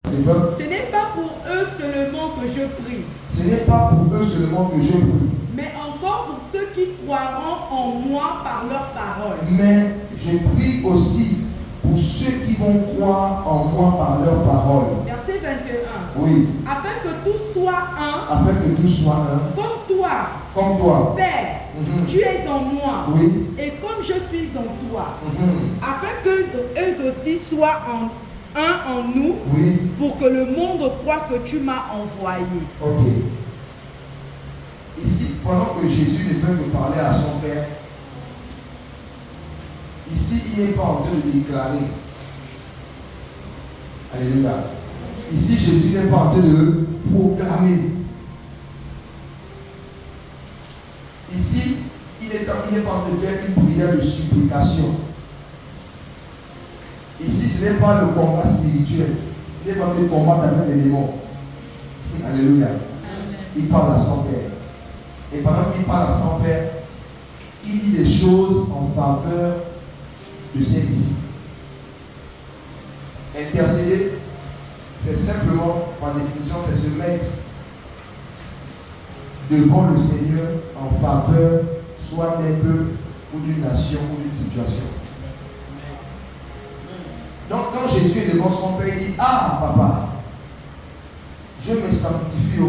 Ce n'est pas pour eux seulement que je prie. Ce n'est pas pour eux seulement que je prie. Mais encore pour ceux qui croiront en moi par leur parole. Mais je prie aussi pour ceux qui vont croire en moi par leur parole. Verset 21. Oui. Afin que tout soit un. Afin que tout soit un. Comme toi. Comme toi. Père, tu es en moi. Oui. Et comme je suis en toi. Afin que eux aussi soient un en nous. Oui. Pour que le monde croie que tu m'as envoyé. Ok. Ici, pendant que Jésus ne fait que parler à son Père, ici, il n'est pas en train de déclarer. Alléluia. Ici, Jésus n'est pas en train de proclamer. Ici, il n'est pas en train de faire une prière de supplication. Ici, ce n'est pas le combat spirituel. Il n'est pas en train de combattre avec les démons. Alléluia. Amen. Il parle à son Père. Et pendant qu'il parle à son Père, il dit des choses en faveur de ses disciples. Intercéder, c'est simplement, par définition, c'est se mettre devant le Seigneur en faveur soit d'un peuple ou d'une nation ou d'une situation. Donc quand Jésus est devant son Père, il dit: ah papa, je me sanctifie,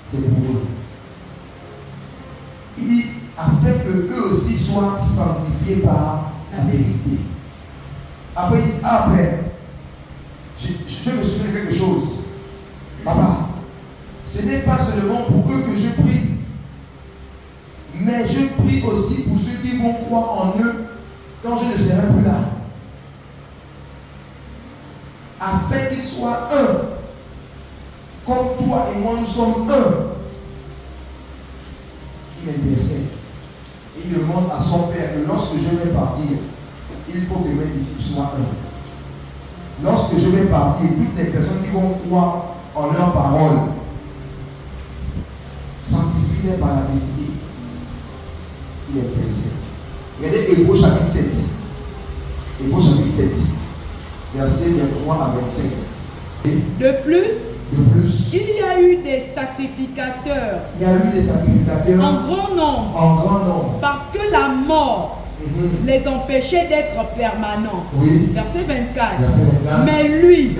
c'est pour eux. Il dit, afin que eux aussi soient sanctifiés par la vérité. Après, il dit: ah Père, je me souviens de quelque chose. Papa, ce n'est pas seulement pour eux que je prie, mais je prie aussi pour ceux qui vont croire en eux quand je ne serai plus là. Afin qu'ils soient un, comme toi et moi nous sommes un. Il intercède. Il demande à son Père que lorsque je vais partir, il faut que mes disciples soient un. Lorsque je vais partir, toutes les personnes qui vont croire en leur parole, sanctifie-les par la vérité. Il intercède. Regardez Hébreux chapitre 7. Hébreux chapitre 7. Versets 23 à 25. De plus, il y a eu des sacrificateurs. Il y a eu des sacrificateurs en grand nombre. En grand nombre. Parce que la mort les empêchait d'être permanents. Oui. Verset 24. Verset 24. Mais lui,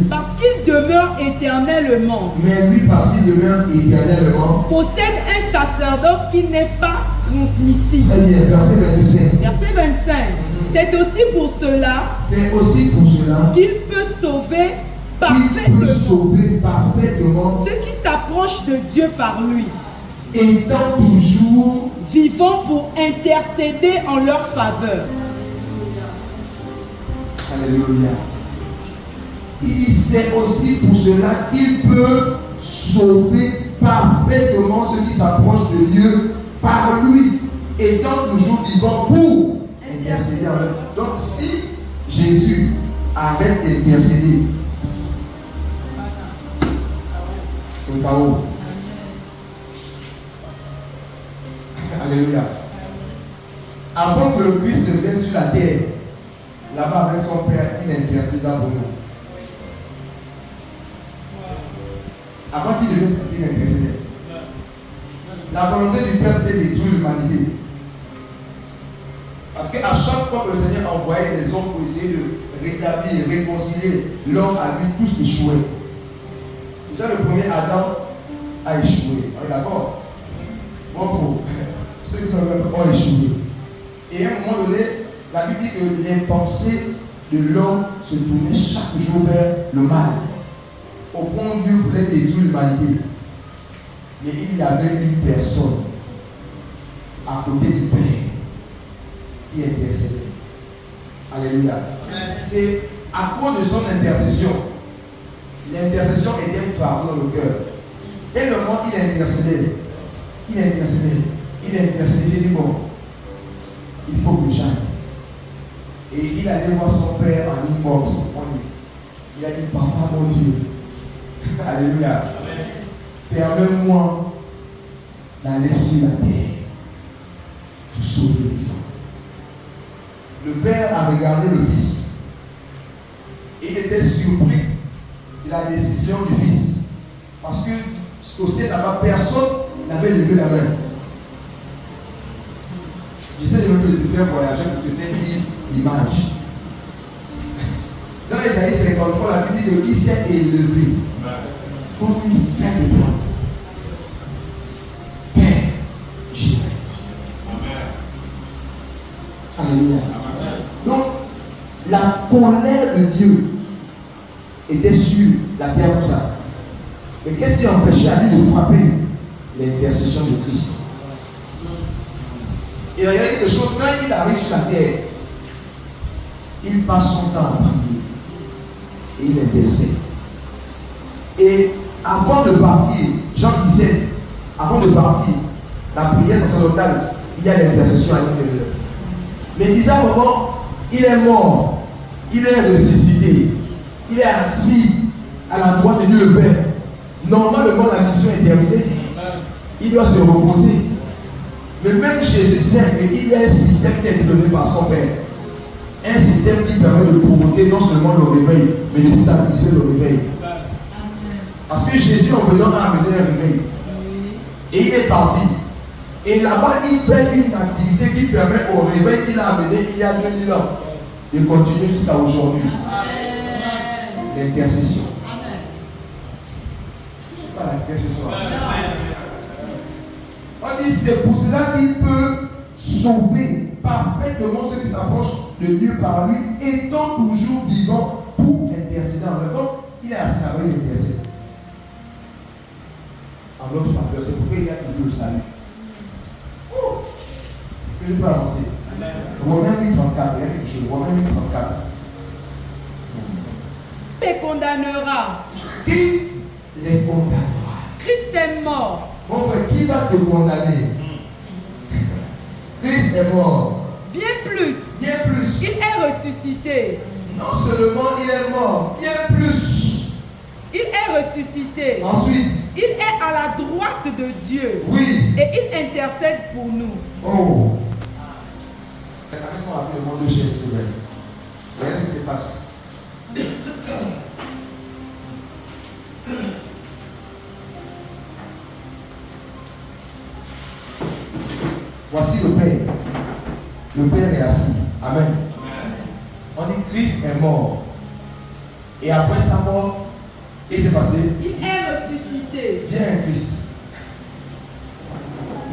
parce qu'il demeure éternellement. Mais lui, parce qu'il demeure éternellement, possède un sacerdoce qui n'est pas transmissible. Très bien, verset 25. Verset 25. C'est aussi pour cela qu'il peut sauver parfaitement ceux qui s'approchent de Dieu par lui, étant toujours vivant pour intercéder en leur faveur. Alléluia. Il dit: c'est aussi pour cela qu'il peut sauver parfaitement ceux qui s'approchent de Dieu par lui, étant toujours vivant pour intercéder en leur. Donc si Jésus arrête d'intercéder, c'est chaos. Alléluia. Avant que le Christ ne vienne sur la terre, là-bas avec son Père, il intercéda pour nous. Avant qu'il devienne, il intercédait. La volonté du Père, c'était de détruire l'humanité. Parce qu'à chaque fois que le Seigneur envoyait des hommes pour essayer de rétablir, réconcilier l'homme à lui, tous échouaient. Déjà le premier Adam a échoué. On est d'accord? Bon, faux. Ceux qui sont ont échoué. Et à un moment donné, la Bible dit que les pensées de l'homme se tournaient chaque jour vers le mal. Au point où Dieu voulait détruire l'humanité. Mais il y avait une personne à côté du Père qui intercédait. Alléluia. C'est à cause de son intercession. L'intercession était fardeau dans le cœur. Tellement il intercédait. Il intercédait. Il intercédait. Il s'est dit: bon, il faut que j'aille. Et il allait voir son père en inbox. Il a dit: papa, mon Dieu. Alléluia. Permets-moi d'aller sur la terre pour sauver les hommes. Le père a regardé le fils. Et il était surpris de la décision du Fils. Parce que au ciel là-bas, personne n'avait levé la main. J'essaie de te faire voyager pour te faire vivre l'image. Dans Ésaïe 53, la Bible dit qu'il s'est élevé comme une faible plante. Père, j'irai. Alléluia. Donc, la colère de Dieu était sur la terre comme ça. Mais qu'est-ce qui empêchait à lui de frapper? L'intercession de Christ. Et regardez quelque chose, quand il arrive sur la terre, il passe son temps à prier. Et il intercède. Et avant de partir, Jean 17, avant de partir, la prière sacerdotale, il y a l'intercession à l'intérieur. Mais bizarrement, il est mort, il est ressuscité, il est assis à la droite de Dieu le Père. Normalement, la mission est terminée. Il doit se reposer. Mais même Jésus sait qu'il y a un système qui a été donné par son Père. Un système qui permet de provoquer non seulement le réveil, mais de stabiliser le réveil. Parce que Jésus, en venant, a amené un réveil. Et il est parti. Et là-bas, il fait une activité qui permet au réveil qu'il a amené il y a 2000 ans de continuer jusqu'à aujourd'hui. L'intercession. C'est pas l'intercession. On dit c'est pour cela qu'il peut sauver parfaitement ceux qui s'approchent de Dieu par lui, étant toujours vivant pour intercéder en même temps. Il est assis avec l'intercède. En notre faveur, c'est pourquoi il y a toujours le salut. Est-ce que je peux avancer? Romains 8, 34, il y a quelque chose. Romains 8, 34. Qui les condamnera? Qui les condamnera? Christ est mort. Mon frère, qui va te condamner? Christ est mort. Bien plus. Bien plus. Il est ressuscité. Non seulement il est mort, bien plus. Il est ressuscité. Ensuite, il est à la droite de Dieu. Oui. Et il intercède pour nous. Oh. Regardez-moi avec le monde de Jésus. Regardez ce qui se passe. Voici le Père. Le Père est assis. Amen. On dit Christ est mort. Et après sa mort, qu'est-ce qui s'est passé? Il est ressuscité. Viens Christ.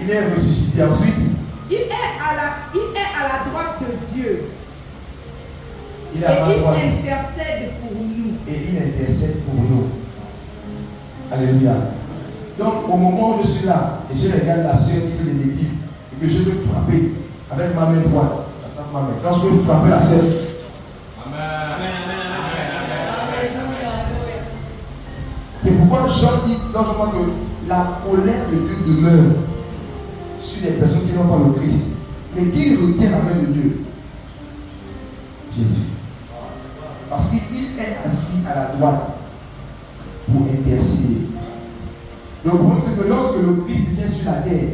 Il est ressuscité. Ensuite, il est à la droite de Dieu. Il est à la droite. Et il intercède pour nous. Et il intercède pour nous. Alléluia. Donc au moment où je suis là, et je regarde la soeur qui fait des bêtises, et que je veux frapper avec ma main droite, j'attends ma main. Quand je veux frapper la soeur, c'est pourquoi Jean dit dans Jean que la colère de Dieu demeure sur les personnes qui n'ont pas le Christ. Mais qui retient la main de Dieu? Jésus. Parce qu'il est assis à la droite pour intercéder. Le problème, c'est que lorsque le Christ vient sur la terre,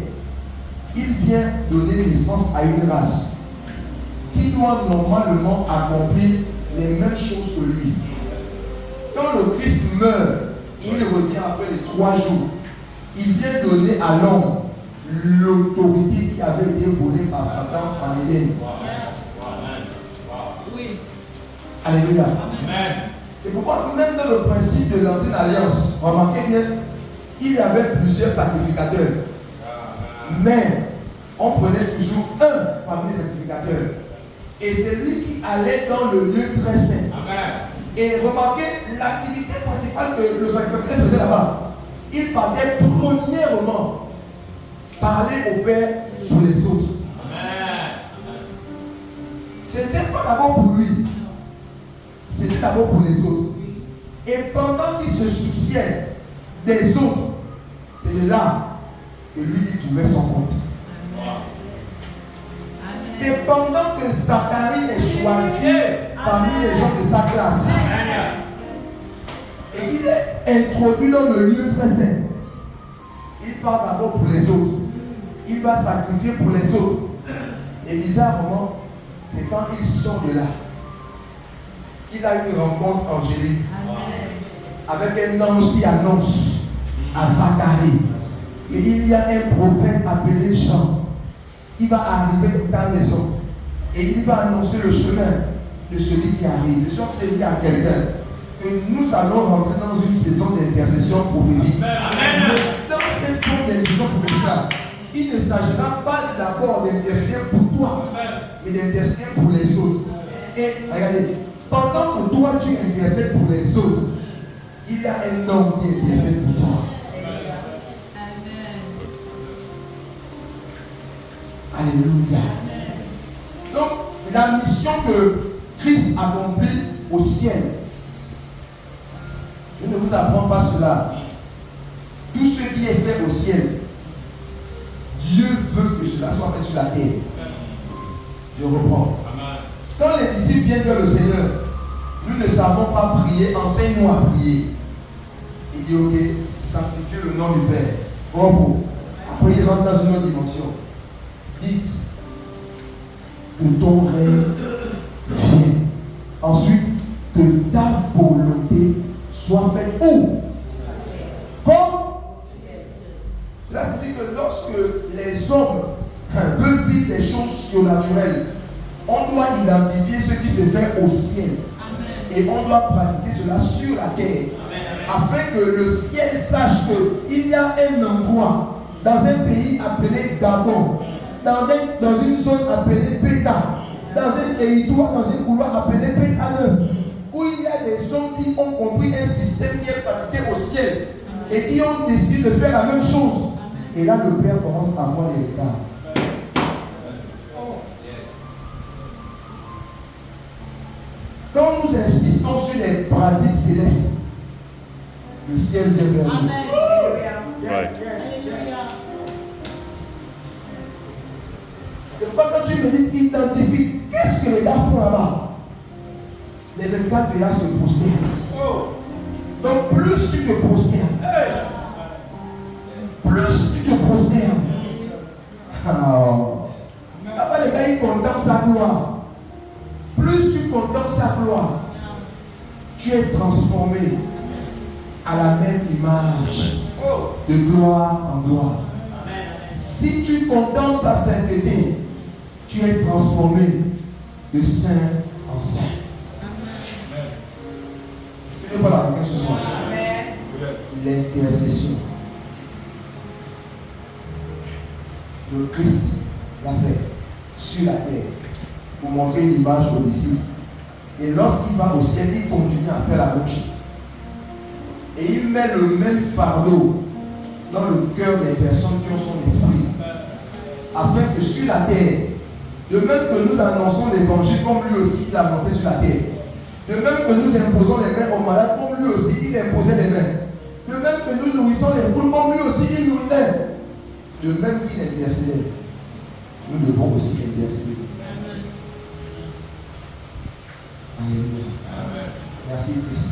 il vient donner naissance à une race qui doit normalement accomplir les mêmes choses que lui. Quand le Christ meurt, il revient après les 3 jours. Il vient donner à l'homme l'autorité qui avait été volée par Satan en Éden. Oui. Alléluia. Amen. C'est pourquoi même dans le principe de l'ancienne alliance, remarquez bien, il y avait plusieurs sacrificateurs. Mais on prenait toujours un parmi les sacrificateurs. Et c'est lui qui allait dans le lieu très saint. Amen. Et remarquez l'activité principale que le sacrificateur faisait là-bas. Il partait premièrement parler au Père pour les autres. Amen. Ce n'était pas d'abord pour lui. C'était d'abord pour les autres. Et pendant qu'il se souciait des autres, c'est de là que lui il trouvait son compte. C'est pendant que Zacharie est choisi parmi les gens de sa classe et qu'il est introduit dans le lieu très saint. Il part d'abord pour les autres. Il va sacrifier pour les autres. Et bizarrement, c'est quand il sort de là qu'il a une rencontre angélique. avec un ange qui annonce à Zacharie. Et il y a un prophète appelé Jean. Il va arriver dans ta maison. Et il va annoncer le chemin de celui qui arrive. Je suis en train de dire à quelqu'un que nous allons rentrer dans une saison d'intercession prophétique. Mais dans cette forme d'intercession prophétique, il ne s'agira pas d'abord d'intercéder pour toi, mais d'intercéder pour les autres. Et regardez, pendant que toi tu intercèdes pour les autres, il y a un homme qui intercède pour toi. Alléluia. Donc, la mission que Christ accomplit au ciel, je ne vous apprends pas cela. Tout ce qui est fait au ciel, Dieu veut que cela soit fait sur la terre. Je reprends. Quand les disciples viennent vers le Seigneur, nous ne savons pas prier, enseigne-nous à prier. Il dit ok, sanctifiez le nom du Père. Bravo. Après, il rentre dans une autre dimension. Dites que ton règne vienne. Ensuite, que ta volonté soit faite où? Comme? Cela signifie que lorsque les hommes veulent vivre des choses surnaturelles, on doit identifier ce qui se fait au ciel. Amen. Et on doit pratiquer cela sur la terre. Amen. Afin que le ciel sache qu'il y a un endroit dans un pays appelé Gabon, dans une zone appelée Péta, dans un territoire, dans un couloir appelé Péta 9, où il y a des hommes qui ont compris un système qui est pratiqué au ciel et qui ont décidé de faire la même chose. Et là, le Père commence à voir les regards. Quand nous insistons sur les pratiques célestes, le ciel vient vers nous. Amen. Right. Et quand tu me dis identifie, qu'est-ce que les gars font là-bas? Les 24 veillards se prosternent. Donc plus tu te prosternes, plus tu te prosternes. Là-bas les gars ils contemplent sa gloire. Plus tu contemples sa gloire, tu es transformé à la même image, de gloire en gloire. Si tu contemples sa sainteté, tu es transformé de saint en saint. Est-ce que tu peux la regarder ce soir? L'intercession. Le Christ l'a fait sur la terre pour montrer une image aux disciples. Et lorsqu'il va au ciel, il continue à faire la même chose. Et il met le même fardeau dans le cœur des personnes qui ont son esprit. Afin que sur la terre, de même que nous annonçons l'évangile comme lui aussi il a annoncé sur la terre. De même que nous imposons les mains aux malades comme lui aussi il imposait les mains. De même que nous nourrissons les foules comme lui aussi il nourrissait. De même qu'il intercédait, nous devons aussi intercéder. Alléluia. Merci Christ.